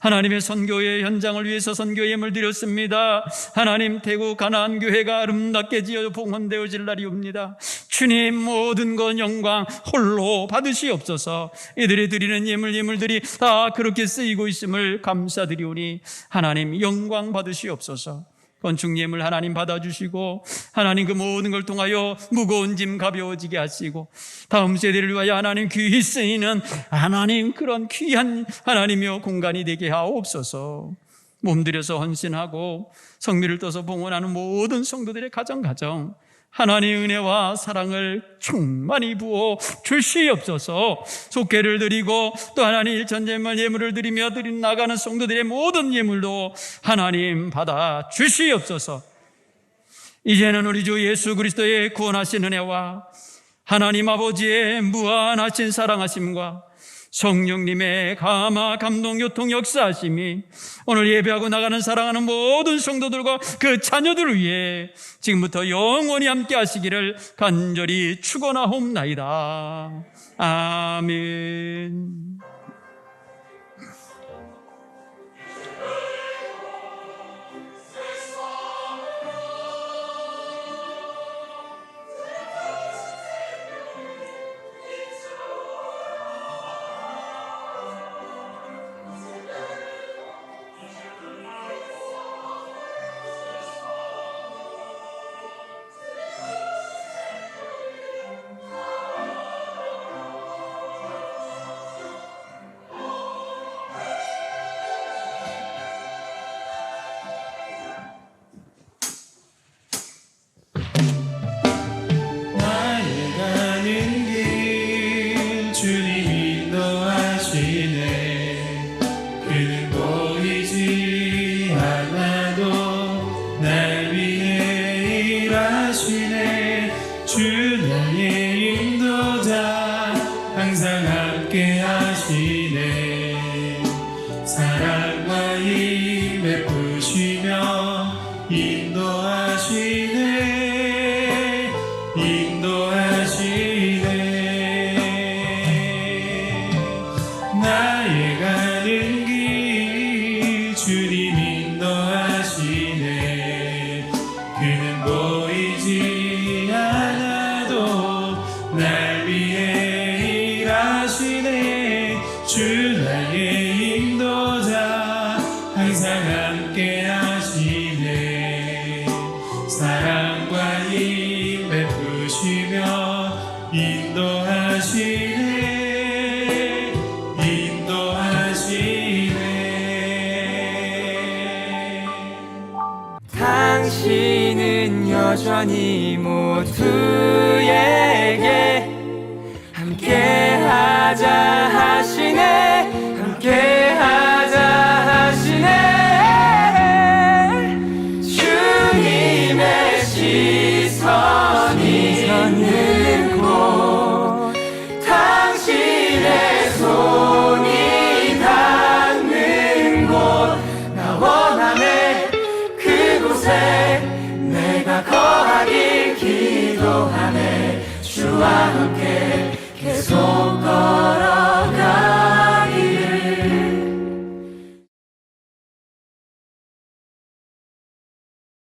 하나님의 선교의 현장을 위해서 선교 예물 드렸습니다. 하나님, 대구 가나안 교회가 아름답게 지어 봉헌되어질 날이 옵니다. 주님, 모든 것 영광 홀로 받으시옵소서. 이들이 드리는 예물들이 다 그렇게 쓰이고 있음을 감사드리오니 하나님 영광 받으시옵소서. 건축 예물 하나님 받아주시고 하나님 그 모든 걸 통하여 무거운 짐 가벼워지게 하시고 다음 세대를 위하여 하나님 귀히 쓰이는 하나님 그런 귀한 하나님이여 공간이 되게 하옵소서. 몸들여서 헌신하고 성미를 떠서 봉헌하는 모든 성도들의 가정 하나님의 은혜와 사랑을 충만히 부어 주시옵소서. 속죄를 드리고 또 하나님 일천제물 예물을 드리며 나가는 성도들의 모든 예물도 하나님 받아 주시옵소서. 이제는 우리 주 예수 그리스도의 구원하신 은혜와 하나님 아버지의 무한하신 사랑하심과 성령님의 감화 감동 교통 역사하심이 오늘 예배하고 나가는 사랑하는 모든 성도들과 그 자녀들을 위해 지금부터 영원히 함께 하시기를 간절히 축원하옵나이다. 아멘. 주님 인도하시네. 그는 보이지 않아도 날 위해 일하시네. 주 나의 인도자 항상 함께 하시네. 사랑과 힘 베푸시며 인도하시네. 인도하시네. 당신은 여전히 모두에게 함께하자 하시네. 함께하자 하시네. 주님의 시선이 있는 곳, 당신의 손이 닿는 곳, 나 원하네. 그곳에 내가 거하길 기도하네. 주와 함께 계속 걸어